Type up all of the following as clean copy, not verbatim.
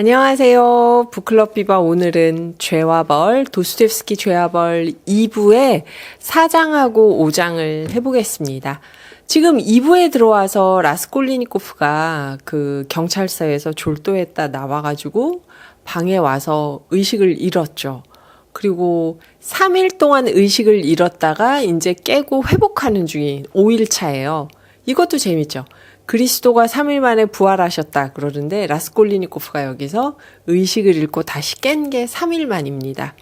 안녕하세요. 북클럽 비바. 오늘은 죄와 벌, 도스토옙스키 죄와 벌 2부의 4장하고 5장을 해보겠습니다. 지금 2부에 들어와서 라스콜리니코프가 그 경찰서에서 졸도했다 나와가지고 방에 와서 의식을 잃었죠. 그리고 3일 동안 의식을 잃었다가 이제 깨고 회복하는 중인 5일차예요. 이것도 재밌죠. 그리스도가 3일 만에 부활하셨다 그러는데 라스콜리니코프가 여기서 의식을 잃고 다시 깬 게 3일 만입니다.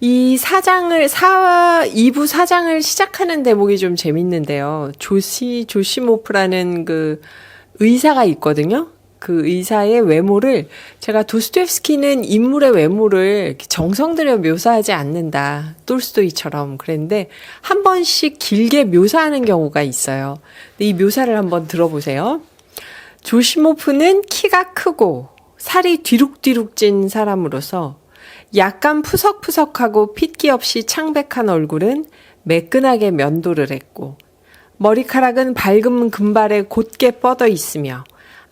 이 2부 4장을 시작하는 대목이 좀 재밌는데요. 조시모프라는 그 의사가 있거든요. 그 의사의 외모를 제가 도스토옙스키는 인물의 외모를 정성 들여 묘사하지 않는다. 톨스토이처럼 그랬는데 한 번씩 길게 묘사하는 경우가 있어요. 이 묘사를 한번 들어보세요. 조시모프는 키가 크고 살이 뒤룩뒤룩 찐 사람으로서 약간 푸석푸석하고 핏기 없이 창백한 얼굴은 매끈하게 면도를 했고 머리카락은 밝은 금발에 곧게 뻗어 있으며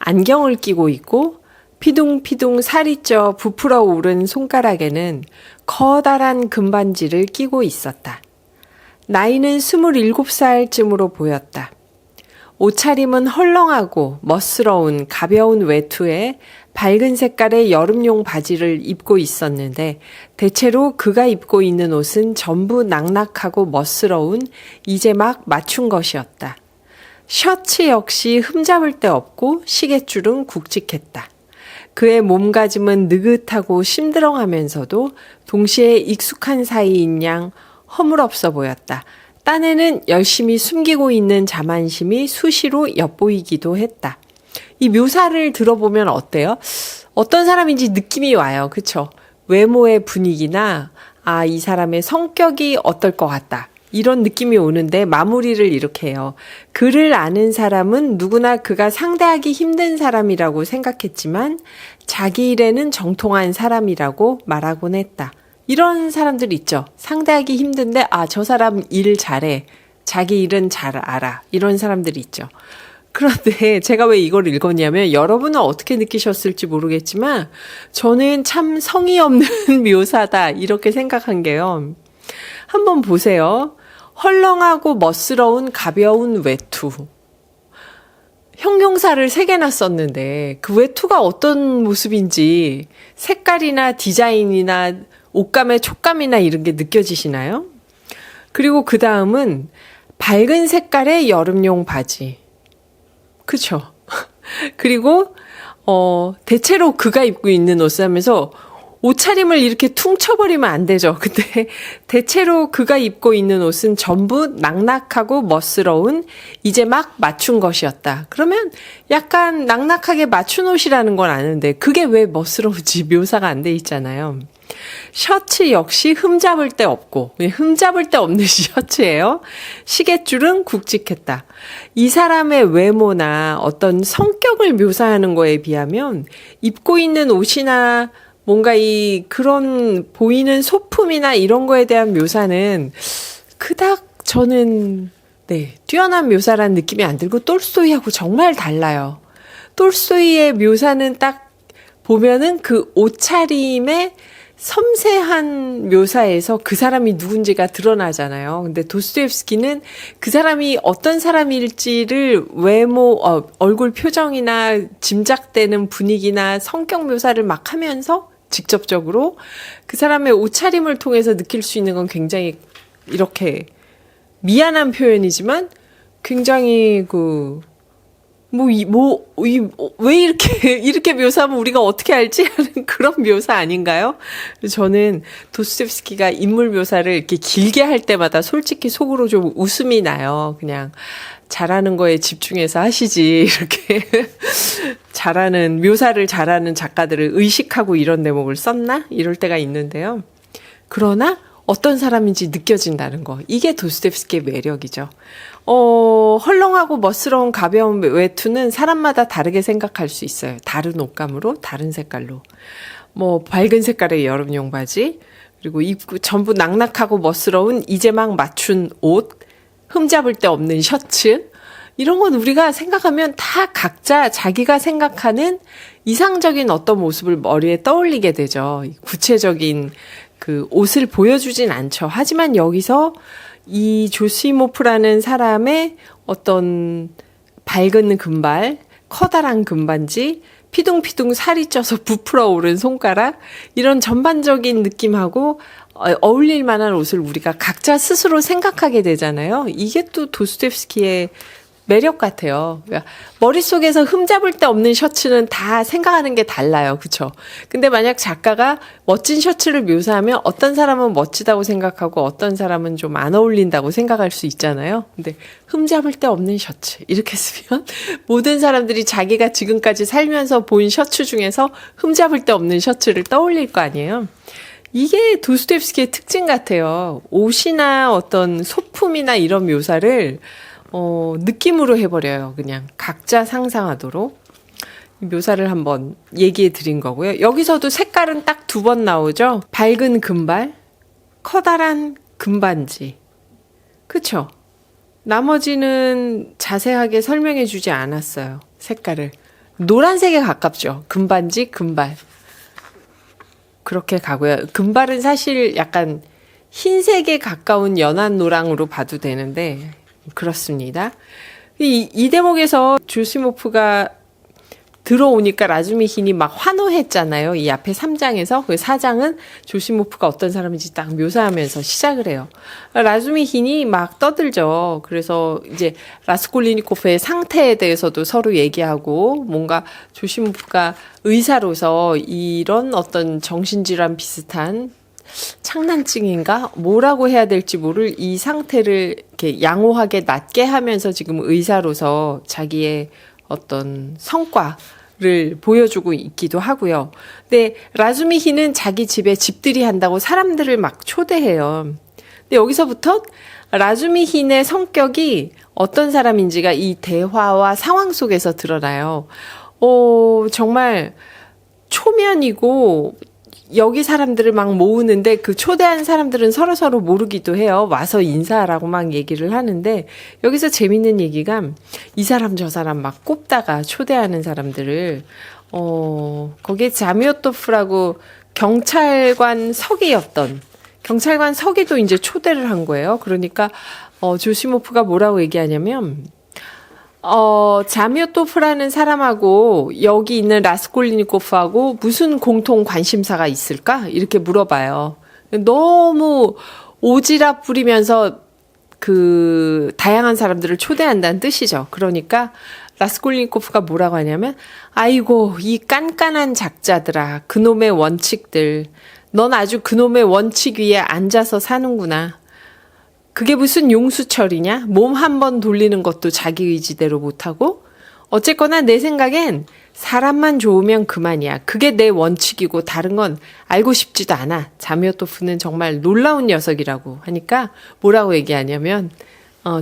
안경을 끼고 있고 피둥피둥 살이 쪄 부풀어 오른 손가락에는 커다란 금반지를 끼고 있었다. 나이는 27살쯤으로 보였다. 옷차림은 헐렁하고 멋스러운 가벼운 외투에 밝은 색깔의 여름용 바지를 입고 있었는데 대체로 그가 입고 있는 옷은 전부 낙낙하고 멋스러운 이제 막 맞춘 것이었다. 셔츠 역시 흠잡을 데 없고 시계줄은 굵직했다. 그의 몸가짐은 느긋하고 심드렁하면서도 동시에 익숙한 사이인 양 허물없어 보였다. 딴에는 열심히 숨기고 있는 자만심이 수시로 엿보이기도 했다. 이 묘사를 들어보면 어때요? 어떤 사람인지 느낌이 와요. 그쵸? 외모의 분위기나 이 사람의 성격이 어떨 것 같다. 이런 느낌이 오는데 마무리를 이렇게 해요. 그를 아는 사람은 누구나 그가 상대하기 힘든 사람이라고 생각했지만 자기 일에는 정통한 사람이라고 말하곤 했다. 이런 사람들 있죠. 상대하기 힘든데 저 사람 일 잘해. 자기 일은 잘 알아. 이런 사람들이 있죠. 그런데 제가 왜 이걸 읽었냐면 여러분은 어떻게 느끼셨을지 모르겠지만 저는 참 성의 없는 묘사다 이렇게 생각한 게요. 한번 보세요. 헐렁하고 멋스러운 가벼운 외투. 형용사를 3개나 썼는데 그 외투가 어떤 모습인지 색깔이나 디자인이나 옷감의 촉감이나 이런 게 느껴지시나요? 그리고 그 다음은 밝은 색깔의 여름용 바지. 그쵸? 그리고 대체로 그가 입고 있는 옷을 하면서 옷차림을 이렇게 퉁쳐버리면 안 되죠. 근데 대체로 그가 입고 있는 옷은 전부 낙낙하고 멋스러운 이제 막 맞춘 것이었다. 그러면 약간 낙낙하게 맞춘 옷이라는 건 아는데 그게 왜 멋스러운지 묘사가 안 돼 있잖아요. 셔츠 역시 흠잡을 데 없고 흠잡을 데 없는 셔츠예요. 시계줄은 굵직했다. 이 사람의 외모나 어떤 성격을 묘사하는 거에 비하면 입고 있는 옷이나 뭔가 그런 보이는 소품이나 이런 거에 대한 묘사는 그닥 저는 뛰어난 묘사라는 느낌이 안 들고 톨스토이하고 정말 달라요. 톨스토이의 묘사는 딱 보면은 그 옷차림의 섬세한 묘사에서 그 사람이 누군지가 드러나잖아요. 근데 도스토옙스키는 그 사람이 어떤 사람일지를 외모, 얼굴 표정이나 짐작되는 분위기나 성격 묘사를 막 하면서 직접적으로 그 사람의 옷차림을 통해서 느낄 수 있는 건 굉장히 이렇게 미안한 표현이지만 굉장히 왜 이렇게 묘사하면 우리가 어떻게 알지? 하는 그런 묘사 아닌가요? 저는 도스토옙스키가 인물 묘사를 이렇게 길게 할 때마다 솔직히 속으로 좀 웃음이 나요. 그냥 잘하는 거에 집중해서 하시지. 이렇게 묘사를 잘하는 작가들을 의식하고 이런 대목을 썼나? 이럴 때가 있는데요. 그러나 어떤 사람인지 느껴진다는 거. 이게 도스토옙스키의 매력이죠. 헐렁하고 멋스러운 가벼운 외투는 사람마다 다르게 생각할 수 있어요. 다른 옷감으로, 다른 색깔로. 밝은 색깔의 여름용 바지, 그리고 전부 낙낙하고 멋스러운 이제 막 맞춘 옷, 흠잡을 데 없는 셔츠, 이런 건 우리가 생각하면 다 각자 자기가 생각하는 이상적인 어떤 모습을 머리에 떠올리게 되죠. 구체적인 그 옷을 보여주진 않죠. 하지만 여기서 이 조시모프라는 사람의 어떤 밝은 금발, 커다란 금반지, 피둥피둥 살이 쪄서 부풀어 오른 손가락, 이런 전반적인 느낌하고 어울릴 만한 옷을 우리가 각자 스스로 생각하게 되잖아요. 이게 또 도스토옙스키의 매력 같아요. 그러니까 머릿속에서 흠잡을 데 없는 셔츠는 다 생각하는 게 달라요. 그쵸? 근데 만약 작가가 멋진 셔츠를 묘사하면 어떤 사람은 멋지다고 생각하고 어떤 사람은 좀 안 어울린다고 생각할 수 있잖아요. 근데 흠잡을 데 없는 셔츠 이렇게 쓰면 모든 사람들이 자기가 지금까지 살면서 본 셔츠 중에서 흠잡을 데 없는 셔츠를 떠올릴 거 아니에요. 이게 도스토옙스키의 특징 같아요. 옷이나 어떤 소품이나 이런 묘사를 느낌으로 해버려요. 그냥 각자 상상하도록. 묘사를 한번 얘기해 드린 거고요. 여기서도 색깔은 딱 2번 나오죠. 밝은 금발, 커다란 금반지. 그쵸? 나머지는 자세하게 설명해 주지 않았어요. 색깔을. 노란색에 가깝죠. 금반지, 금발. 그렇게 가고요. 금발은 사실 약간 흰색에 가까운 연한 노랑으로 봐도 되는데 그렇습니다. 이 대목에서 조시모프가 들어오니까 라즈미힌이 막 환호했잖아요. 이 앞에 3장에서. 그 4장은 조시모프가 어떤 사람인지 딱 묘사하면서 시작을 해요. 라즈미힌이 막 떠들죠. 그래서 이제 라스콜리니코프의 상태에 대해서도 서로 얘기하고 뭔가 조시모프가 의사로서 이런 어떤 정신질환 비슷한 창난증인가? 뭐라고 해야 될지 모를 이 상태를 이렇게 양호하게 낫게 하면서 지금 의사로서 자기의 어떤 성과를 보여주고 있기도 하고요. 근데 라즈미힌은 자기 집에 집들이 한다고 사람들을 막 초대해요. 근데 여기서부터 라즈미힌의 성격이 어떤 사람인지가 이 대화와 상황 속에서 드러나요. 정말 초면이고 여기 사람들을 막 모으는데 그 초대한 사람들은 서로서로 모르기도 해요. 와서 인사하라고 막 얘기를 하는데 여기서 재밌는 얘기가 이 사람 저 사람 막 꼽다가 초대하는 사람들을 거기에 자미오토프라고 경찰관 서기였던 경찰관 서기도 이제 초대를 한 거예요. 그러니까 조시모프가 뭐라고 얘기하냐면 자미오토프라는 사람하고 여기 있는 라스콜리니코프하고 무슨 공통 관심사가 있을까? 이렇게 물어봐요. 너무 오지랖 부리면서 그 다양한 사람들을 초대한다는 뜻이죠. 그러니까 라스콜리니코프가 뭐라고 하냐면 아이고 이 깐깐한 작자들아 그놈의 원칙들 넌 아주 그놈의 원칙 위에 앉아서 사는구나. 그게 무슨 용수철이냐? 몸 한 번 돌리는 것도 자기 의지대로 못하고? 어쨌거나 내 생각엔 사람만 좋으면 그만이야. 그게 내 원칙이고 다른 건 알고 싶지도 않아. 자미오토프는 정말 놀라운 녀석이라고 하니까 뭐라고 얘기하냐면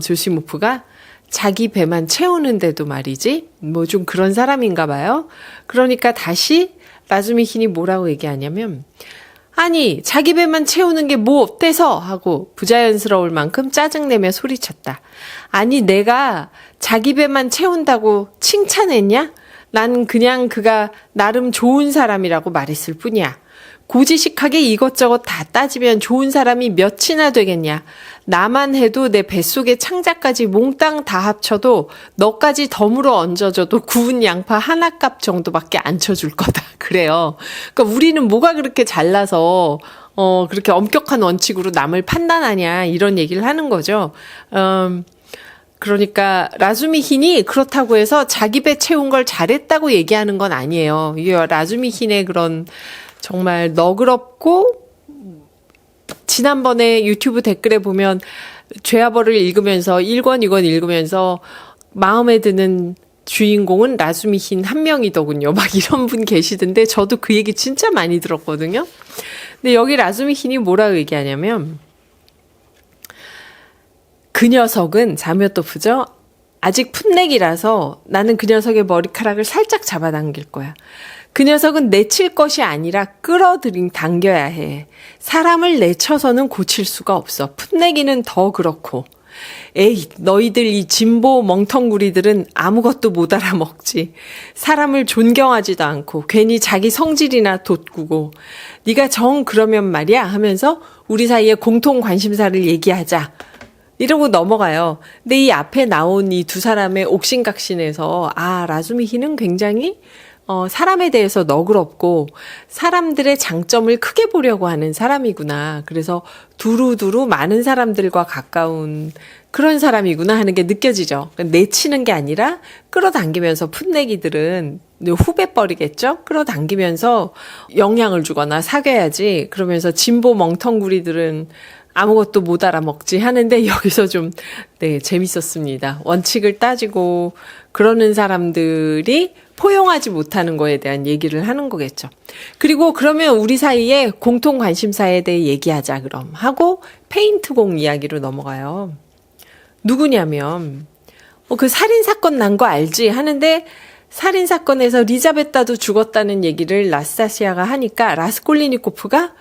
조시모프가 자기 배만 채우는데도 말이지 뭐 좀 그런 사람인가 봐요. 그러니까 다시 라즈미힌이 뭐라고 얘기하냐면 아니 자기 배만 채우는 게 뭐 어때서 하고 부자연스러울 만큼 짜증내며 소리쳤다. 아니 내가 자기 배만 채운다고 칭찬했냐? 난 그냥 그가 나름 좋은 사람이라고 말했을 뿐이야. 고지식하게 이것저것 다 따지면 좋은 사람이 몇이나 되겠냐. 나만 해도 내 뱃속에 창자까지 몽땅 다 합쳐도 너까지 덤으로 얹어줘도 구운 양파 하나 값 정도밖에 안 쳐줄 거다. 그래요. 그러니까 우리는 뭐가 그렇게 잘나서 그렇게 엄격한 원칙으로 남을 판단하냐 이런 얘기를 하는 거죠. 그러니까 라즈미힌이 그렇다고 해서 자기 배 채운 걸 잘했다고 얘기하는 건 아니에요. 이게 라즈미힌의 그런 정말 너그럽고 지난번에 유튜브 댓글에 보면 죄와벌을 읽으면서 1권 2권 읽으면서 마음에 드는 주인공은 라즈미힌 한 명이더군요. 막 이런 분 계시던데 저도 그 얘기 진짜 많이 들었거든요. 근데 여기 라즈미힌이 뭐라고 얘기하냐면 그 녀석은 자미오토프죠. 아직 풋내기라서 나는 그 녀석의 머리카락을 살짝 잡아당길 거야. 그 녀석은 내칠 것이 아니라 당겨야 해. 사람을 내쳐서는 고칠 수가 없어. 풋내기는 더 그렇고. 에이, 너희들 이 진보 멍텅구리들은 아무것도 못 알아먹지. 사람을 존경하지도 않고 괜히 자기 성질이나 돋구고 네가 정 그러면 말이야 하면서 우리 사이에 공통 관심사를 얘기하자. 이러고 넘어가요. 근데 이 앞에 나온 이 두 사람의 옥신각신에서 라즈미히는 굉장히 사람에 대해서 너그럽고 사람들의 장점을 크게 보려고 하는 사람이구나. 그래서 두루두루 많은 사람들과 가까운 그런 사람이구나 하는 게 느껴지죠. 내치는 게 아니라 끌어당기면서 풋내기들은 후배뻘이겠죠? 끌어당기면서 영향을 주거나 사귀어야지. 그러면서 진보 멍텅구리들은 아무것도 못 알아먹지 하는데 여기서 좀, 재밌었습니다. 원칙을 따지고 그러는 사람들이 포용하지 못하는 거에 대한 얘기를 하는 거겠죠. 그리고 그러면 우리 사이에 공통 관심사에 대해 얘기하자 그럼 하고 페인트공 이야기로 넘어가요. 누구냐면 그 살인사건 난 거 알지? 하는데 살인사건에서 리자베타도 죽었다는 얘기를 나스타시아가 하니까 라스콜리니코프가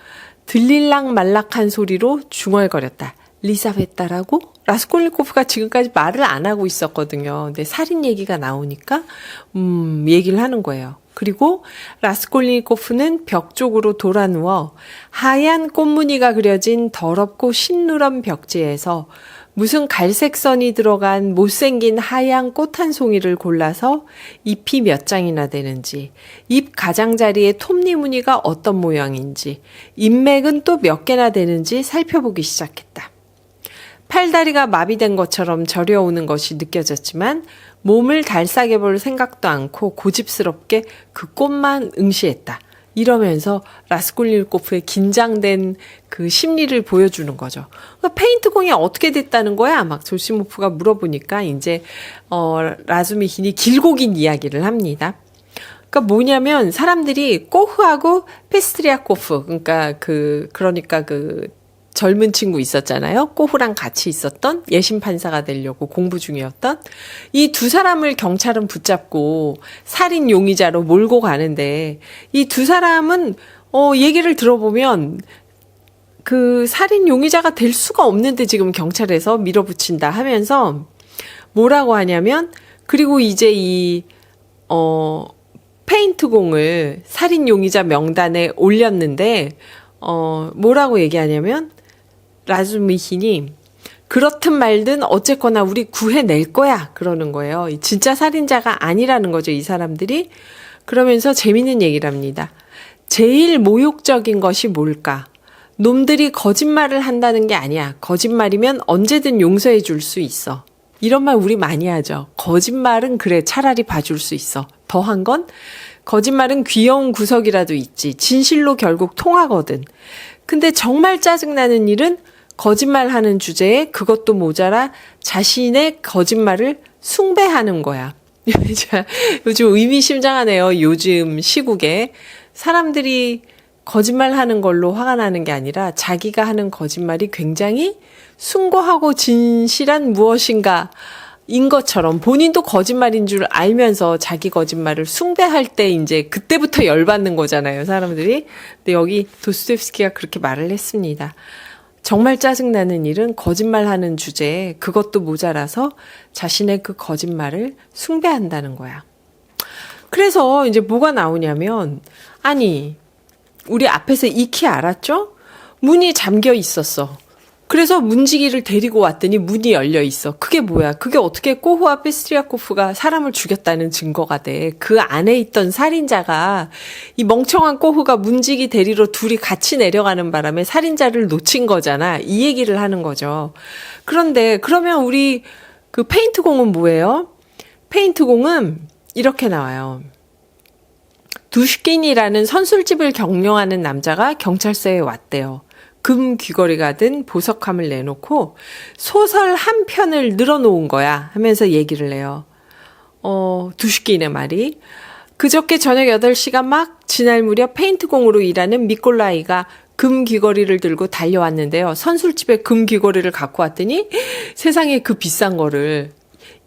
들릴락 말락한 소리로 중얼거렸다. 리자베타라고? 라스콜리코프가 지금까지 말을 안 하고 있었거든요. 근데 살인 얘기가 나오니까 얘기를 하는 거예요. 그리고 라스콜리코프는 벽 쪽으로 돌아 누워 하얀 꽃무늬가 그려진 더럽고 신누런 벽지에서 무슨 갈색 선이 들어간 못생긴 하얀 꽃 한 송이를 골라서 잎이 몇 장이나 되는지, 잎 가장자리의 톱니 무늬가 어떤 모양인지, 잎맥은 또 몇 개나 되는지 살펴보기 시작했다. 팔다리가 마비된 것처럼 저려오는 것이 느껴졌지만 몸을 달싸게 볼 생각도 않고 고집스럽게 그 꽃만 응시했다. 이러면서 라스콜리코프의 긴장된 그 심리를 보여주는 거죠. 페인트공이 어떻게 됐다는 거야? 막 조시모프가 물어보니까 이제 라즈미힌이 길고 긴 이야기를 합니다. 그러니까 뭐냐면 사람들이 꼬흐하고 페스트리아코프 그러니까 젊은 친구 있었잖아요. 꼬후랑 같이 있었던 예심 판사가 되려고 공부 중이었던 이 두 사람을 경찰은 붙잡고 살인 용의자로 몰고 가는데 이 두 사람은 얘기를 들어보면 그 살인 용의자가 될 수가 없는데 지금 경찰에서 밀어붙인다 하면서 뭐라고 하냐면 그리고 이제 이 페인트공을 살인 용의자 명단에 올렸는데 뭐라고 얘기하냐면 라즈미힌이 그렇든 말든 어쨌거나 우리 구해낼 거야 그러는 거예요. 진짜 살인자가 아니라는 거죠, 이 사람들이. 그러면서 재밌는 얘기를 합니다. 제일 모욕적인 것이 뭘까? 놈들이 거짓말을 한다는 게 아니야. 거짓말이면 언제든 용서해 줄 수 있어. 이런 말 우리 많이 하죠. 거짓말은 그래 차라리 봐줄 수 있어. 더한 건 거짓말은 귀여운 구석이라도 있지. 진실로 결국 통하거든. 근데 정말 짜증나는 일은 거짓말하는 주제에 그것도 모자라 자신의 거짓말을 숭배하는 거야. 요즘 의미심장하네요. 요즘 시국에 사람들이 거짓말하는 걸로 화가 나는 게 아니라 자기가 하는 거짓말이 굉장히 숭고하고 진실한 무엇인가 인 것처럼 본인도 거짓말인 줄 알면서 자기 거짓말을 숭배할 때 이제 그때부터 열받는 거잖아요, 사람들이. 근데 여기 도스토옙스키가 그렇게 말을 했습니다. 정말 짜증나는 일은 거짓말하는 주제에 그것도 모자라서 자신의 그 거짓말을 숭배한다는 거야. 그래서 이제 뭐가 나오냐면 아니 우리 앞에서 익히 알았죠? 문이 잠겨 있었어. 그래서 문지기를 데리고 왔더니 문이 열려 있어. 그게 뭐야? 그게 어떻게 꼬후와 페스트리아코프가 사람을 죽였다는 증거가 돼. 그 안에 있던 살인자가 이 멍청한 꼬후가 문지기 데리러 둘이 같이 내려가는 바람에 살인자를 놓친 거잖아. 이 얘기를 하는 거죠. 그런데 그러면 우리 그 페인트공은 뭐예요? 페인트공은 이렇게 나와요. 두슈킨이라는 선술집을 경영하는 남자가 경찰서에 왔대요. 금 귀걸이가 든 보석함을 내놓고 소설 한 편을 늘어놓은 거야 하면서 얘기를 해요. 두슈킨의 말이. 그저께 저녁 8시가 막 지날 무렵 페인트공으로 일하는 미콜라이가 금 귀걸이를 들고 달려왔는데요. 선술집에 금 귀걸이를 갖고 왔더니 세상에 그 비싼 거를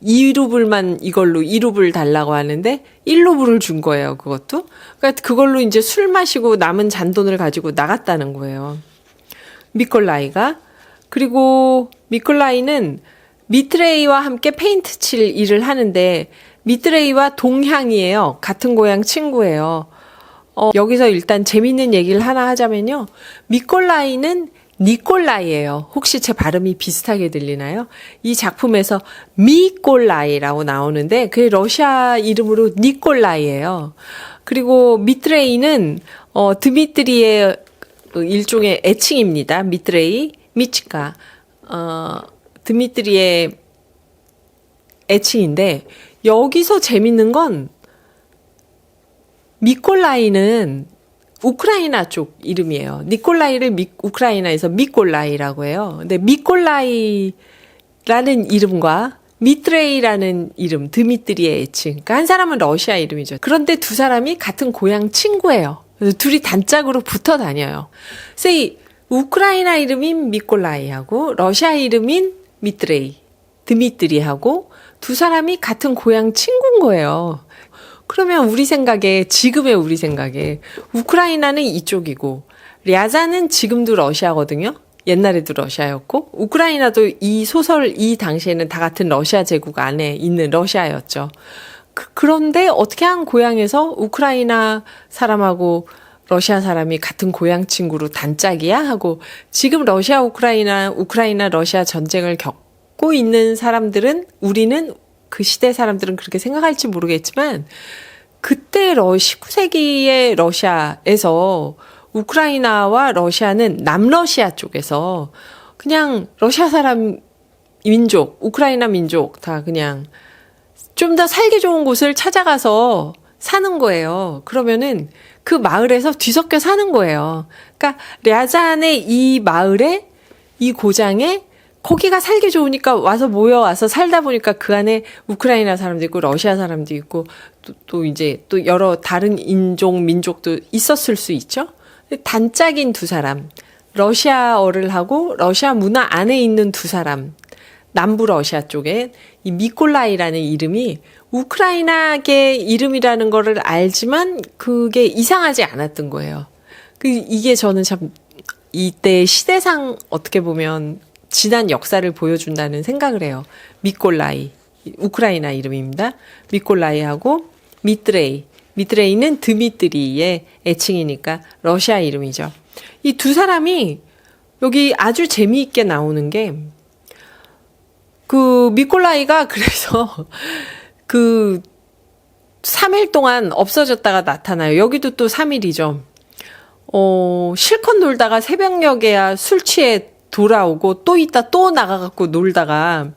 2루블만 이걸로 2루블 달라고 하는데 1루블을 준 거예요. 그것도. 그러니까 그걸로 이제 술 마시고 남은 잔돈을 가지고 나갔다는 거예요. 미콜라이가. 그리고 미콜라이는 미트레이와 함께 페인트 칠 일을 하는데 미트레이와 동향이에요. 같은 고향 친구예요. 여기서 일단 재밌는 얘기를 하나 하자면요. 미콜라이는 니콜라이예요. 혹시 제 발음이 비슷하게 들리나요? 이 작품에서 미콜라이라고 나오는데 그게 러시아 이름으로 니콜라이예요. 그리고 미트레이는 드미트리의 일종의 애칭입니다. 미트레이, 미치카. 드미트리의 애칭인데 여기서 재밌는 건 미콜라이는 우크라이나 쪽 이름이에요. 니콜라이를 우크라이나에서 미콜라이라고 해요. 근데 미콜라이라는 이름과 미트레이라는 이름, 드미트리의 애칭. 그러니까 한 사람은 러시아 이름이죠. 그런데 두 사람이 같은 고향 친구예요. 그래서 둘이 단짝으로 붙어 다녀요. 그래서 우크라이나 이름인 미콜라이하고 러시아 이름인 미트레이, 드미트리하고 두 사람이 같은 고향 친구인 거예요. 그러면 지금의 우리 생각에 우크라이나는 이쪽이고 랴자는 지금도 러시아거든요. 옛날에도 러시아였고 우크라이나도 이 당시에는 다 같은 러시아 제국 안에 있는 러시아였죠. 그런데 어떻게 한 고향에서 우크라이나 사람하고 러시아 사람이 같은 고향 친구로 단짝이야? 하고 지금 우크라이나 러시아 전쟁을 겪고 있는 우리는 그 시대 사람들은 그렇게 생각할지 모르겠지만 그때 19세기의 러시아에서 우크라이나와 러시아는 남러시아 쪽에서 그냥 러시아 사람 우크라이나 민족 다 그냥 좀 더 살기 좋은 곳을 찾아가서 사는 거예요. 그러면은 그 마을에서 뒤섞여 사는 거예요. 그러니까 랴잔의 이 마을에 이 고장에 거기가 살기 좋으니까 모여와서 살다 보니까 그 안에 우크라이나 사람도 있고 러시아 사람도 있고 또 여러 다른 민족도 있었을 수 있죠. 단짝인 두 사람, 러시아어를 하고 러시아 문화 안에 있는 두 사람, 남부 러시아 쪽에 이 미콜라이라는 이름이 우크라이나계 이름이라는 거를 알지만 그게 이상하지 않았던 거예요. 이게 저는 참 이때 시대상 어떻게 보면 지난 역사를 보여준다는 생각을 해요. 미콜라이, 우크라이나 이름입니다. 미콜라이하고 미트레이는 드미트리의 애칭이니까 러시아 이름이죠. 이 두 사람이 여기 아주 재미있게 나오는 게 미콜라이가 그래서 3일 동안 없어졌다가 나타나요. 여기도 또 3일이죠. 실컷 놀다가 새벽녘에야 술 취해 돌아오고 또 있다 또 나가갖고 놀다가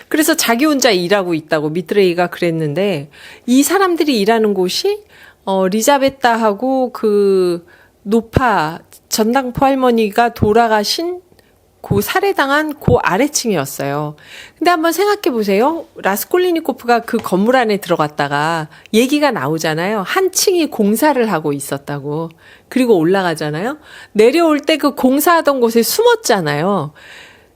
그래서 자기 혼자 일하고 있다고 미트레이가 그랬는데 이 사람들이 일하는 곳이 리자베타하고 전당포 할머니가 돌아가신 살해당한 아래층이었어요. 근데 한번 생각해 보세요. 라스콜리니코프가 그 건물 안에 들어갔다가 얘기가 나오잖아요. 한 층이 공사를 하고 있었다고. 그리고 올라가잖아요. 내려올 때 그 공사하던 곳에 숨었잖아요.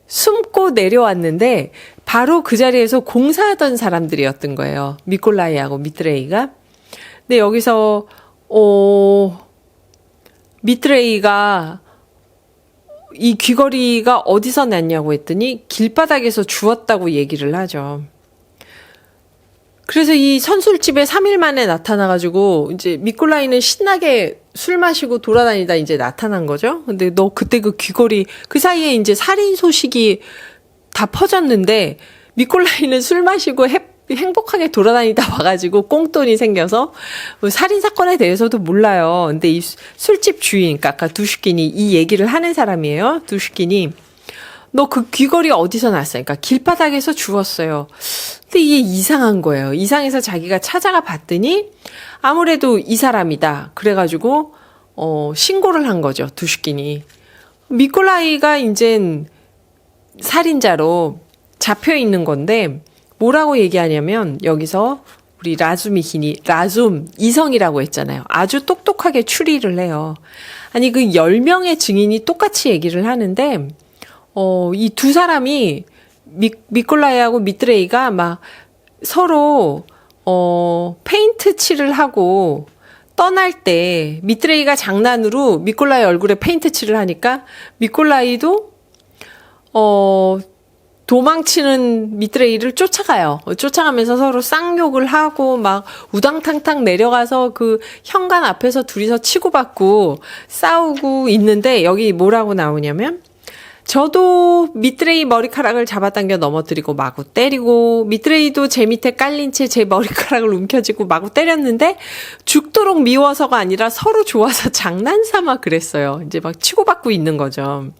숨고 내려왔는데 바로 그 자리에서 공사하던 사람들이었던 거예요. 미콜라이하고 미트레이가. 근데 여기서 미트레이가 이 귀걸이가 어디서 났냐고 했더니 길바닥에서 주웠다고 얘기를 하죠. 그래서 이 선술집에 3일 만에 나타나가지고 이제 미콜라이는 신나게 술 마시고 돌아다니다 이제 나타난 거죠. 근데 너 그때 그 귀걸이 그 사이에 이제 살인 소식이 다 퍼졌는데 미콜라이는 술 마시고 행복하게 돌아다니다 와가지고 꽁돈이 생겨서 살인 사건에 대해서도 몰라요. 근데 이 술집 주인, 그러니까 아까 두슈킨이 이 얘기를 하는 사람이에요. 두슈킨이 너 그 귀걸이 어디서 났어? 그러니까 길바닥에서 주웠어요. 근데 이게 이상한 거예요. 이상해서 자기가 찾아가 봤더니 아무래도 이 사람이다. 그래가지고 신고를 한 거죠. 두슈킨이. 미콜라이가 이젠 살인자로 잡혀 있는 건데 뭐라고 얘기하냐면 여기서 우리 라줌 이성이라고 했잖아요. 아주 똑똑하게 추리를 해요. 아니 10명의 증인이 똑같이 얘기를 하는데 이 두 사람이 미콜라이하고 미트레이가 막 서로 페인트 칠을 하고 떠날 때 미트레이가 장난으로 미콜라이 얼굴에 페인트 칠을 하니까 미콜라이도 도망치는 미트레이를 쫓아가요. 쫓아가면서 서로 쌍욕을 하고 막 우당탕탕 내려가서 그 현관 앞에서 둘이서 치고받고 싸우고 있는데 여기 뭐라고 나오냐면 저도 미트레이 머리카락을 잡아당겨 넘어뜨리고 마구 때리고 미트레이도 제 밑에 깔린 채 제 머리카락을 움켜쥐고 마구 때렸는데 죽도록 미워서가 아니라 서로 좋아서 장난삼아 그랬어요. 이제 막 치고받고 있는 거죠.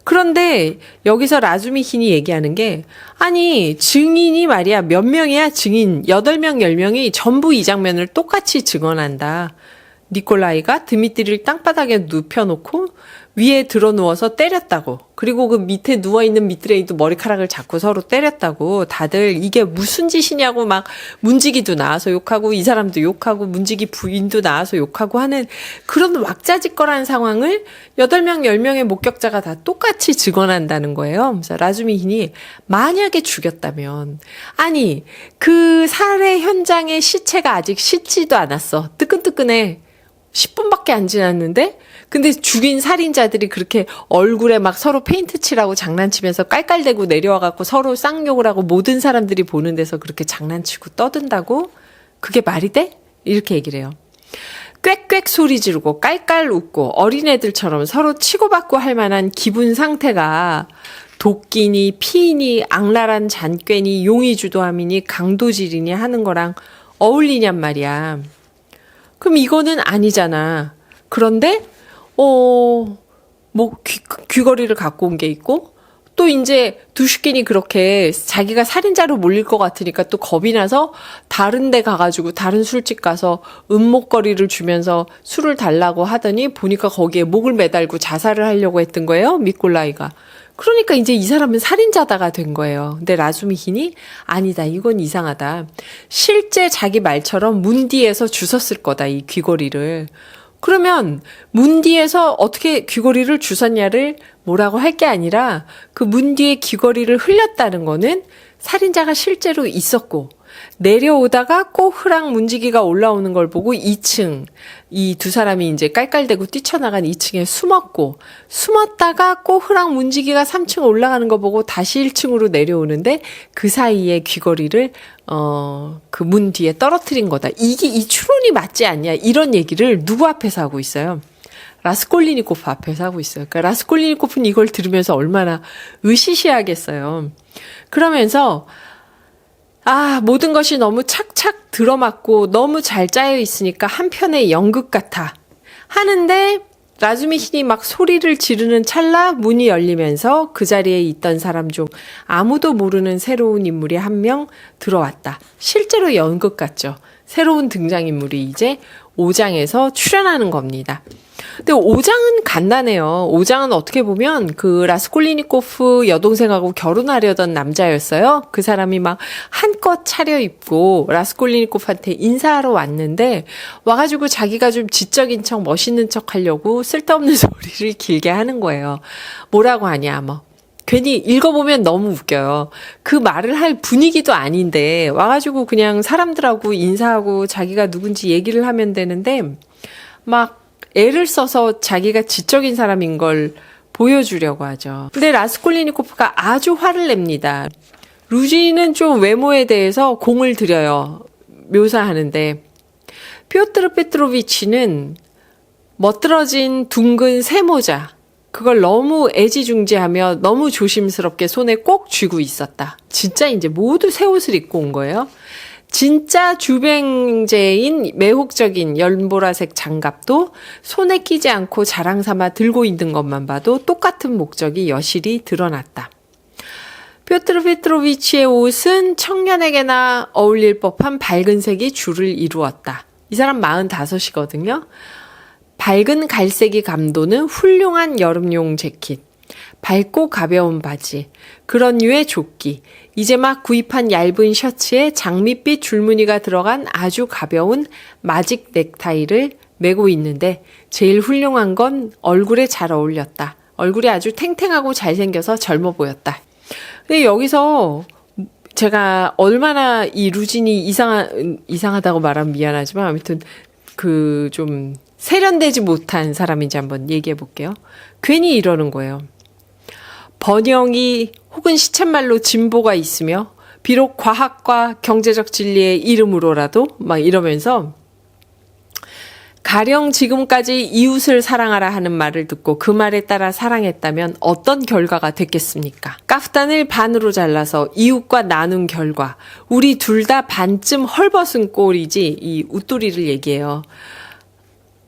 그런데 여기서 라즈미 흰이 얘기하는 게 아니 증인이 말이야 몇 명이야 증인 8명 10명이 전부 이 장면을 똑같이 증언한다. 니콜라이가 드미트리를 땅바닥에 눕혀놓고 위에 들어 누워서 때렸다고. 그리고 그 밑에 누워있는 미트레이도 머리카락을 잡고 서로 때렸다고. 다들 이게 무슨 짓이냐고 막 문지기도 나와서 욕하고 이 사람도 욕하고 문지기 부인도 나와서 욕하고 하는 그런 왁자지껄한 상황을 8명, 10명의 목격자가 다 똑같이 증언한다는 거예요. 그래서 라즈미힌이 만약에 죽였다면 아니 그 살해 현장의 시체가 아직 씻지도 않았어. 뜨끈뜨끈해. 10분밖에 안 지났는데 근데 죽인 살인자들이 그렇게 얼굴에 막 서로 페인트 칠하고 장난치면서 깔깔대고 내려와갖고 서로 쌍욕을 하고 모든 사람들이 보는 데서 그렇게 장난치고 떠든다고? 그게 말이 돼? 이렇게 얘기를 해요. 꽥꽥 소리 지르고 깔깔 웃고 어린애들처럼 서로 치고받고 할 만한 기분 상태가 도끼니 피니 악랄한 잔꾀니 용의주도함이니 강도질이니 하는 거랑 어울리냔 말이야. 그럼 이거는 아니잖아. 그런데 귀걸이를 갖고 온 게 있고, 또 이제 두슈킨이 그렇게 자기가 살인자로 몰릴 것 같으니까 또 겁이 나서 다른 데 가가지고 다른 술집 가서 은목걸이를 주면서 술을 달라고 하더니 보니까 거기에 목을 매달고 자살을 하려고 했던 거예요, 미콜라이가. 그러니까 이제 이 사람은 살인자다가 된 거예요. 근데 라즈미힌이 아니다. 이건 이상하다. 실제 자기 말처럼 문 뒤에서 주웠을 거다. 이 귀걸이를. 그러면 문 뒤에서 어떻게 귀걸이를 주웠냐를 뭐라고 할 게 아니라 그 문 뒤에 귀걸이를 흘렸다는 거는 살인자가 실제로 있었고 내려오다가 꼬흐랑 문지기가 올라오는 걸 보고 2층 이 두 사람이 이제 깔깔대고 뛰쳐나간 2층에 숨었다가 꼬흐랑 문지기가 3층 올라가는 거 보고 다시 1층으로 내려오는데 그 사이에 귀걸이를 그 문 뒤에 떨어뜨린 거다. 이게 이 추론이 맞지 않냐 이런 얘기를 누구 앞에서 하고 있어요? 라스콜리니코프 앞에서 하고 있어요. 그러니까 라스콜리니코프는 이걸 들으면서 얼마나 으시시하겠어요. 그러면서 모든 것이 너무 착착 들어맞고 너무 잘 짜여 있으니까 한편의 연극 같아. 하는데 라즈미힌이 막 소리를 지르는 찰나 문이 열리면서 그 자리에 있던 사람 중 아무도 모르는 새로운 인물이 한 명 들어왔다. 실제로 연극 같죠. 새로운 등장인물이 이제 5장에서 출연하는 겁니다. 근데 5장은 간단해요. 5장은 어떻게 보면 그 라스콜리니코프 여동생하고 결혼하려던 남자였어요. 그 사람이 막 한껏 차려입고 라스콜리니코프한테 인사하러 왔는데 와가지고 자기가 좀 지적인 척 멋있는 척 하려고 쓸데없는 소리를 길게 하는 거예요. 뭐라고 하냐 뭐. 괜히 읽어보면 너무 웃겨요. 그 말을 할 분위기도 아닌데 와가지고 그냥 사람들하고 인사하고 자기가 누군지 얘기를 하면 되는데 막 애를 써서 자기가 지적인 사람인 걸 보여주려고 하죠. 근데 라스콜리니코프가 아주 화를 냅니다. 루지는 좀 외모에 대해서 공을 들여요. 묘사하는데 피오트르 페트로비치는 멋들어진 둥근 세모자 그걸 너무 애지중지하며 너무 조심스럽게 손에 꼭 쥐고 있었다. 진짜 이제 모두 새 옷을 입고 온 거예요. 진짜 주뱅제인 매혹적인 연보라색 장갑도 손에 끼지 않고 자랑 삼아 들고 있는 것만 봐도 똑같은 목적이 여실히 드러났다. 피오트르 페트로비치의 옷은 청년에게나 어울릴 법한 밝은 색이 줄을 이루었다. 이 사람 45이거든요. 밝은 갈색이 감도는 훌륭한 여름용 재킷, 밝고 가벼운 바지, 그런 류의 조끼, 이제 막 구입한 얇은 셔츠에 장밋빛 줄무늬가 들어간 아주 가벼운 마직 넥타이를 메고 있는데 제일 훌륭한 건 얼굴에 잘 어울렸다. 얼굴이 아주 탱탱하고 잘생겨서 젊어 보였다. 근데 여기서 제가 얼마나 이 루진이 이상하다고 말하면 미안하지만 아무튼 그 좀 세련되지 못한 사람인지 한번 얘기해 볼게요. 괜히 이러는 거예요. 번영이 혹은 시쳇말로 진보가 있으며 비록 과학과 경제적 진리의 이름으로라도 막 이러면서 가령 지금까지 이웃을 사랑하라 하는 말을 듣고 그 말에 따라 사랑했다면 어떤 결과가 됐겠습니까? 카프탄을 반으로 잘라서 이웃과 나눈 결과 우리 둘 다 반쯤 헐벗은 꼴이지 이 웃돌이를 얘기해요.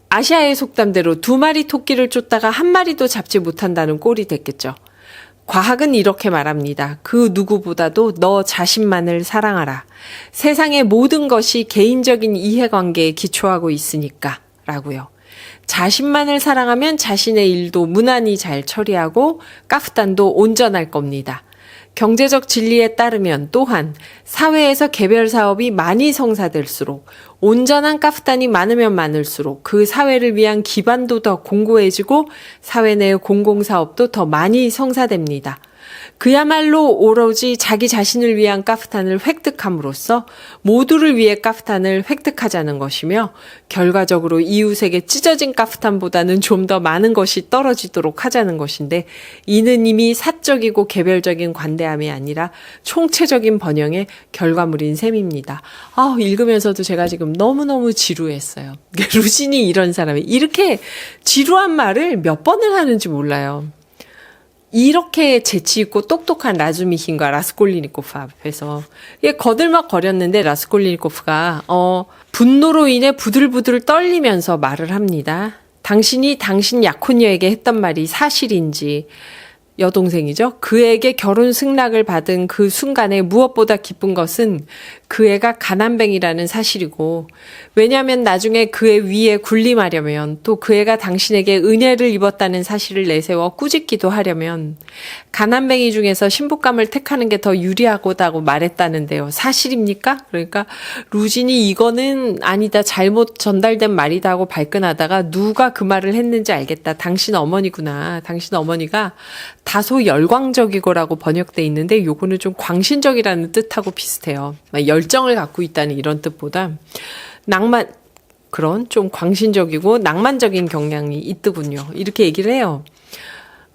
아시아의 속담대로 두 마리 토끼를 쫓다가 한 마리도 잡지 못한다는 꼴이 됐겠죠. 과학은 이렇게 말합니다. 그 누구보다도 너 자신만을 사랑하라. 세상의 모든 것이 개인적인 이해관계에 기초하고 있으니까 라고요. 자신만을 사랑하면 자신의 일도 무난히 잘 처리하고 카프탄도 온전할 겁니다. 경제적 진리에 따르면 또한 사회에서 개별 사업이 많이 성사될수록 온전한 카프탄이 많으면 많을수록 그 사회를 위한 기반도 더 공고해지고 사회 내의 공공사업도 더 많이 성사됩니다. 그야말로 오로지 자기 자신을 위한 카프탄을 획득함으로써 모두를 위해 카프탄을 획득하자는 것이며 결과적으로 이웃에게 찢어진 카프탄보다는 좀 더 많은 것이 떨어지도록 하자는 것인데 이는 이미 사적이고 개별적인 관대함이 아니라 총체적인 번영의 결과물인 셈입니다. 읽으면서도 제가 지금 너무너무 지루했어요. 루진이 이런 사람이 이렇게 지루한 말을 몇 번을 하는지 몰라요. 이렇게 재치있고 똑똑한 라즈미힌과 라스콜리니코프 앞에서 거들먹거렸는데 라스콜리니코프가 분노로 인해 부들부들 떨리면서 말을 합니다. 당신이 당신 약혼녀에게 했던 말이 사실인지 여동생이죠. 그에게 결혼 승낙을 받은 그 순간에 무엇보다 기쁜 것은 그 애가 가난뱅이라는 사실이고 왜냐하면 나중에 그의 위에 군림하려면 또 그 애가 당신에게 은혜를 입었다는 사실을 내세워 꾸짖기도 하려면 가난뱅이 중에서 신부감을 택하는 게 더 유리하다고 말했다는데요. 사실입니까? 그러니까 루진이 이거는 아니다. 잘못 전달된 말이다 하고 발끈하다가 누가 그 말을 했는지 알겠다. 당신 어머니구나. 당신 어머니가 다소 열광적이고라고 번역돼 있는데 요거는 좀 광신적이라는 뜻하고 비슷해요. 열정을 갖고 있다는 이런 뜻보다 그런 좀 광신적이고 낭만적인 경향이 있더군요. 이렇게 얘기를 해요.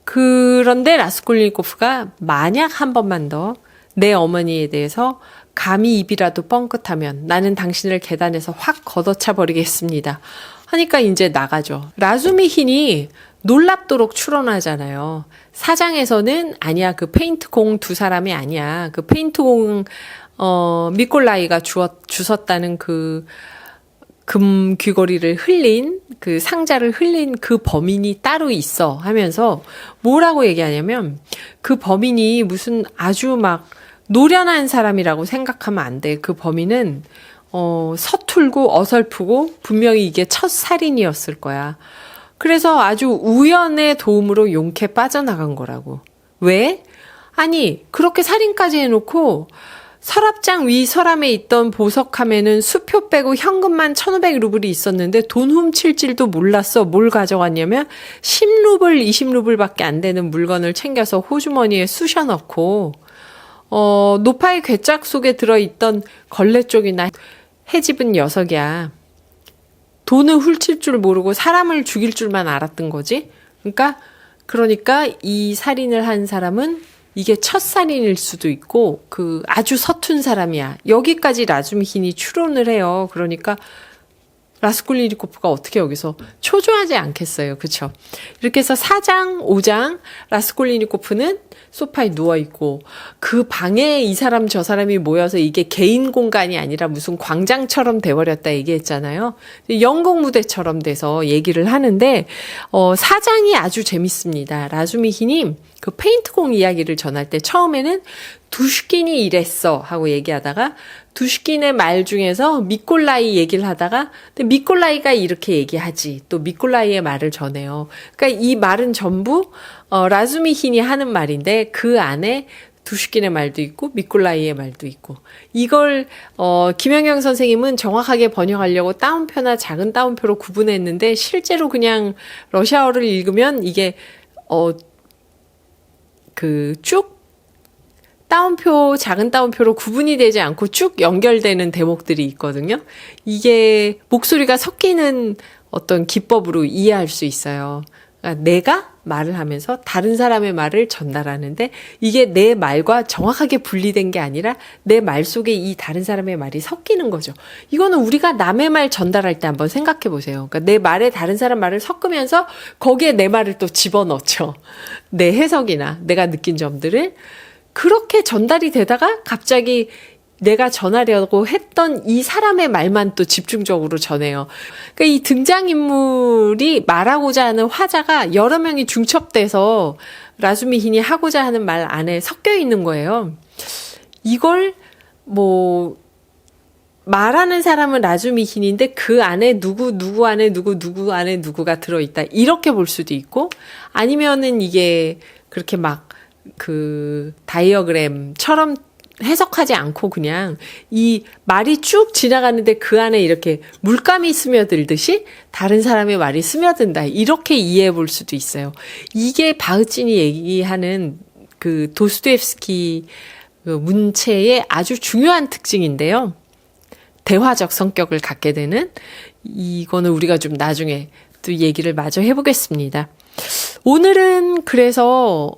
그런데 라스콜리니코프가 만약 한 번만 더 내 어머니에 대해서 감히 입이라도 뻥끗하면 나는 당신을 계단에서 확 걷어차 버리겠습니다. 하니까 이제 나가죠. 라즈미힌이 놀랍도록 추론하잖아요. 사장에서는 아니야. 그 페인트공 두 사람이 아니야. 그 페인트공 미콜라이가 주웠다는 그 금 귀걸이를 흘린 그 상자를 흘린 그 범인이 따로 있어 하면서 뭐라고 얘기하냐면 그 범인이 무슨 아주 막 노련한 사람이라고 생각하면 안 돼. 그 범인은 서툴고 어설프고 분명히 이게 첫 살인이었을 거야. 그래서 아주 우연의 도움으로 용케 빠져나간 거라고. 왜? 아니 그렇게 살인까지 해놓고 서랍장 위 서랍에 있던 보석함에는 수표 빼고 현금만 1,500루블이 있었는데 돈 훔칠 줄도 몰랐어. 뭘 가져갔냐면 10루블, 20루블밖에 안 되는 물건을 챙겨서 호주머니에 쑤셔 넣고 노파의 괴짝 속에 들어있던 걸레 쪽이나 헤집은 녀석이야. 돈을 훔칠 줄 모르고 사람을 죽일 줄만 알았던 거지. 그러니까 이 살인을 한 사람은 이게 첫 살인일 수도 있고 그 아주 서툰 사람이야. 여기까지 라즈미힌이 추론을 해요. 그러니까 라스콜리니코프가 어떻게 여기서 초조하지 않겠어요. 그쵸? 이렇게 해서 4장, 5장 라스콜리니코프는 소파에 누워있고 그 방에 이 사람 저 사람이 모여서 이게 개인 공간이 아니라 무슨 광장처럼 돼버렸다 얘기했잖아요. 연극 무대처럼 돼서 얘기를 하는데 4장이 아주 재밌습니다. 라즈미힌이 그 페인트공 이야기를 전할 때 처음에는 두슈킨이 이랬어 하고 얘기하다가 두슈킨의 말 중에서 미콜라이 얘기를 하다가 근데 미콜라이가 이렇게 얘기하지 또 미콜라이의 말을 전해요. 그러니까 이 말은 전부 라즈미힌이 하는 말인데 그 안에 두슈킨의 말도 있고 미콜라이의 말도 있고 이걸 김영경 선생님은 정확하게 번역하려고 따옴표나 작은 따옴표로 구분했는데 실제로 그냥 러시아어를 읽으면 이게 쭉 따옴표, 작은 따옴표로 구분이 되지 않고 쭉 연결되는 대목들이 있거든요. 이게 목소리가 섞이는 어떤 기법으로 이해할 수 있어요. 그러니까 내가 말을 하면서 다른 사람의 말을 전달하는데 이게 내 말과 정확하게 분리된 게 아니라 내 말 속에 이 다른 사람의 말이 섞이는 거죠. 이거는 우리가 남의 말 전달할 때 한번 생각해 보세요. 그러니까 내 말에 다른 사람 말을 섞으면서 거기에 내 말을 또 집어넣죠. 내 해석이나 내가 느낀 점들을 그렇게 전달이 되다가 갑자기 내가 전하려고 했던 이 사람의 말만 또 집중적으로 전해요. 그러니까 이 등장인물이 말하고자 하는 화자가 여러 명이 중첩돼서 라수미 힌이 하고자 하는 말 안에 섞여 있는 거예요. 이걸 뭐 말하는 사람은 라수미 힌인데 그 안에 누구 안에 누구 안에 누구가 들어있다. 이렇게 볼 수도 있고 아니면은 이게 그렇게 막 그 다이어그램처럼 해석하지 않고 그냥 이 말이 쭉 지나가는데 그 안에 이렇게 물감이 스며들듯이 다른 사람의 말이 스며든다. 이렇게 이해해 볼 수도 있어요. 이게 바흐진이 얘기하는 그 도스토옙스키 문체의 아주 중요한 특징인데요. 대화적 성격을 갖게 되는 이거는 우리가 좀 나중에 또 얘기를 마저 해보겠습니다. 오늘은 그래서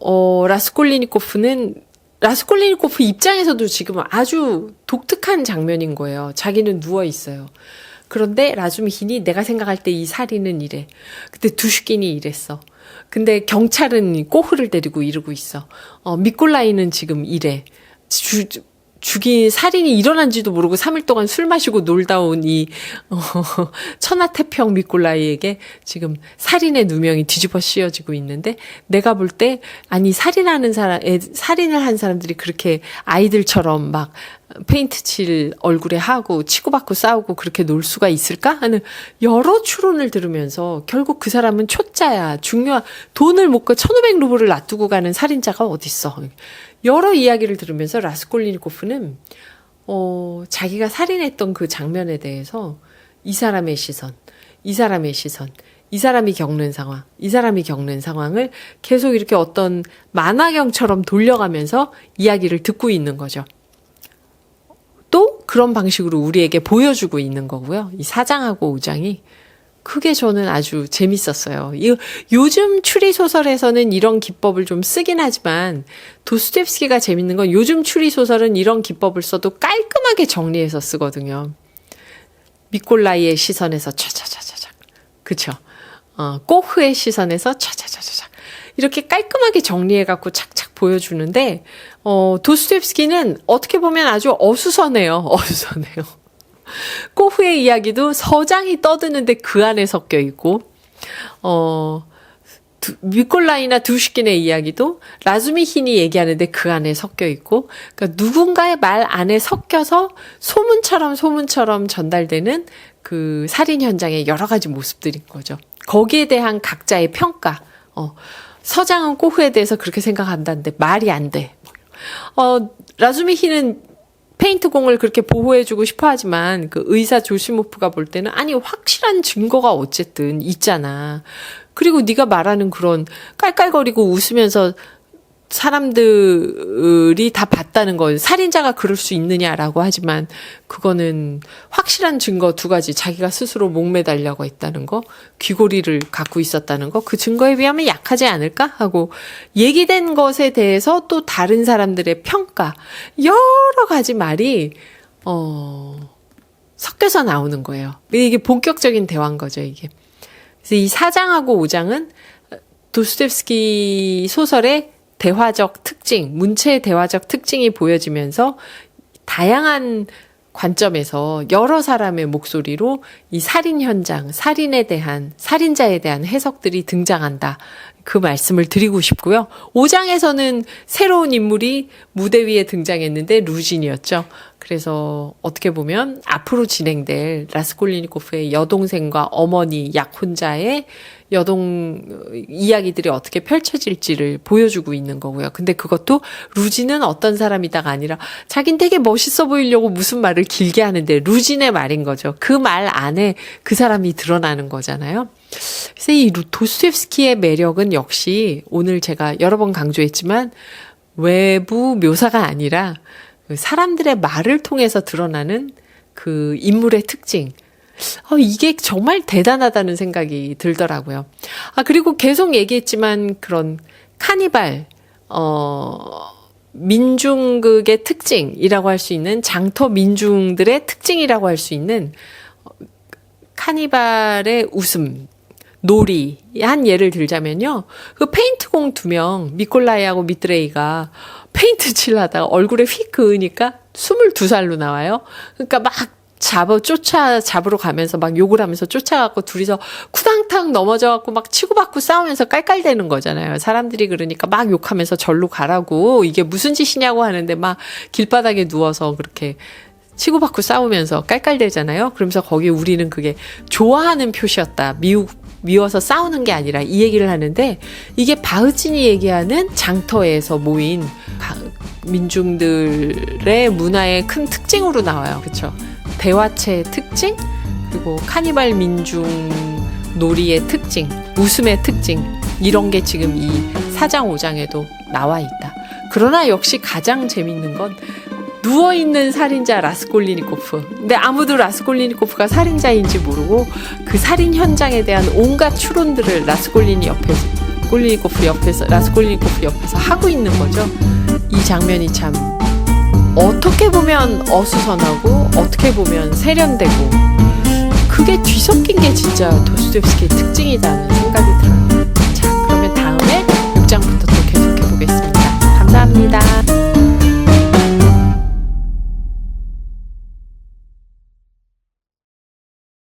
라스콜리니코프 입장에서도 지금 아주 독특한 장면인 거예요. 자기는 누워 있어요. 그런데 라수미 힌이 내가 생각할 때 이 살인은 이래. 근데 두슈킨이 이랬어. 근데 경찰은 꼬흐를 데리고 이러고 있어. 미콜라이는 지금 이래. 죽인 살인이 일어난지도 모르고 3일 동안 술 마시고 놀다 온 이 천하태평 미콜라이에게 지금 살인의 누명이 뒤집어 씌워지고 있는데 내가 볼 때 아니 살인을 한 사람들이 그렇게 아이들처럼 막 페인트 칠 얼굴에 하고 치고받고 싸우고 그렇게 놀 수가 있을까 하는 여러 추론을 들으면서 결국 그 사람은 초짜야. 돈을 못 가 1,500루블을 놔두고 가는 살인자가 어딨어. 여러 이야기를 들으면서 라스콜리니코프는 자기가 살인했던 그 장면에 대해서 이 사람의 시선, 이 사람이 겪는 상황을 계속 이렇게 어떤 만화경처럼 돌려가면서 이야기를 듣고 있는 거죠. 또 그런 방식으로 우리에게 보여주고 있는 거고요. 이 4장하고 5장이 그게 저는 아주 재밌었어요. 요즘 추리소설에서는 이런 기법을 좀 쓰긴 하지만 도스토옙스키가 재밌는 건 요즘 추리소설은 이런 기법을 써도 깔끔하게 정리해서 쓰거든요. 미콜라이의 시선에서 차차차차차. 그쵸? 꼬흐의 시선에서 차차차차차. 이렇게 깔끔하게 정리해갖고 착착 보여주는데, 도스토옙스키는 어떻게 보면 아주 어수선해요. 꼬흐의 이야기도 서장이 떠드는데 그 안에 섞여 있고, 미콜라이나 두슈킨의 이야기도 라수미 힌이 얘기하는데 그 안에 섞여 있고, 그러니까 누군가의 말 안에 섞여서 소문처럼 전달되는 그 살인 현장의 여러 가지 모습들인 거죠. 거기에 대한 각자의 평가. 서장은 꼬흐에 대해서 그렇게 생각한다는데 말이 안 돼. 라수미 힌은 페인트공을 그렇게 보호해주고 싶어 하지만 그 의사 조시모프가 볼 때는 아니 확실한 증거가 어쨌든 있잖아. 그리고 네가 말하는 그런 깔깔거리고 웃으면서 사람들이 다 봤다는 건 살인자가 그럴 수 있느냐라고 하지만 그거는 확실한 증거 2가지 자기가 스스로 목매달려고 했다는 거 귀고리를 갖고 있었다는 거 그 증거에 비하면 약하지 않을까 하고 얘기된 것에 대해서 또 다른 사람들의 평가 여러 가지 말이 섞여서 나오는 거예요. 이게 본격적인 대화인 거죠 이게. 그래서 이 4장하고 5장은 도스토옙스키 소설의 대화적 특징, 문체의 대화적 특징이 보여지면서 다양한 관점에서 여러 사람의 목소리로 이 살인 현장, 살인자에 대한 해석들이 등장한다. 그 말씀을 드리고 싶고요. 5장에서는 새로운 인물이 무대 위에 등장했는데 루진이었죠. 그래서 어떻게 보면 앞으로 진행될 라스콜리니코프의 여동생과 어머니 약혼자의 여동 이야기들이 어떻게 펼쳐질지를 보여주고 있는 거고요. 근데 그것도 루진은 어떤 사람이다가 아니라 자긴 되게 멋있어 보이려고 무슨 말을 길게 하는데 루진의 말인 거죠. 그 말 안에 그 사람이 드러나는 거잖아요. 그래서 이 도스토옙스키의 매력은 역시 오늘 제가 여러 번 강조했지만 외부 묘사가 아니라 사람들의 말을 통해서 드러나는 그 인물의 특징. 이게 정말 대단하다는 생각이 들더라고요. 그리고 계속 얘기했지만 그런 카니발, 민중극의 특징이라고 할 수 있는 장터 민중들의 특징이라고 할 수 있는 카니발의 웃음, 놀이 한 예를 들자면요. 그 페인트공 2명 미콜라이하고 미드레이가 페인트 칠하다가 얼굴에 휙 그으니까 22살로 나와요. 그러니까 막 잡으러 가면서 막 욕을 하면서 쫓아가고 둘이서 쿠당탕 넘어져갖고 막 치고받고 싸우면서 깔깔대는 거잖아요. 사람들이 그러니까 막 욕하면서 절로 가라고 이게 무슨 짓이냐고 하는데 막 길바닥에 누워서 그렇게 치고받고 싸우면서 깔깔대잖아요. 그러면서 거기 우리는 그게 좋아하는 표시였다. 미워서 싸우는 게 아니라 이 얘기를 하는데 이게 바흐진이 얘기하는 장터에서 모인 민중들의 문화의 큰 특징으로 나와요. 그렇죠? 대화체의 특징, 그리고 카니발 민중 놀이의 특징, 웃음의 특징 이런 게 지금 이 4장 5장에도 나와 있다. 그러나 역시 가장 재밌는 건 누워있는 살인자 라스콜리니코프. 근데 아무도 라스콜리니코프가 살인자인지 모르고 그 살인 현장에 대한 온갖 추론들을 라스콜리니코프 옆에서 하고 있는 거죠. 이 장면이 참 어떻게 보면 어수선하고 어떻게 보면 세련되고 그게 뒤섞인 게 진짜 도스토옙스키의 특징이라는 생각이 들어요.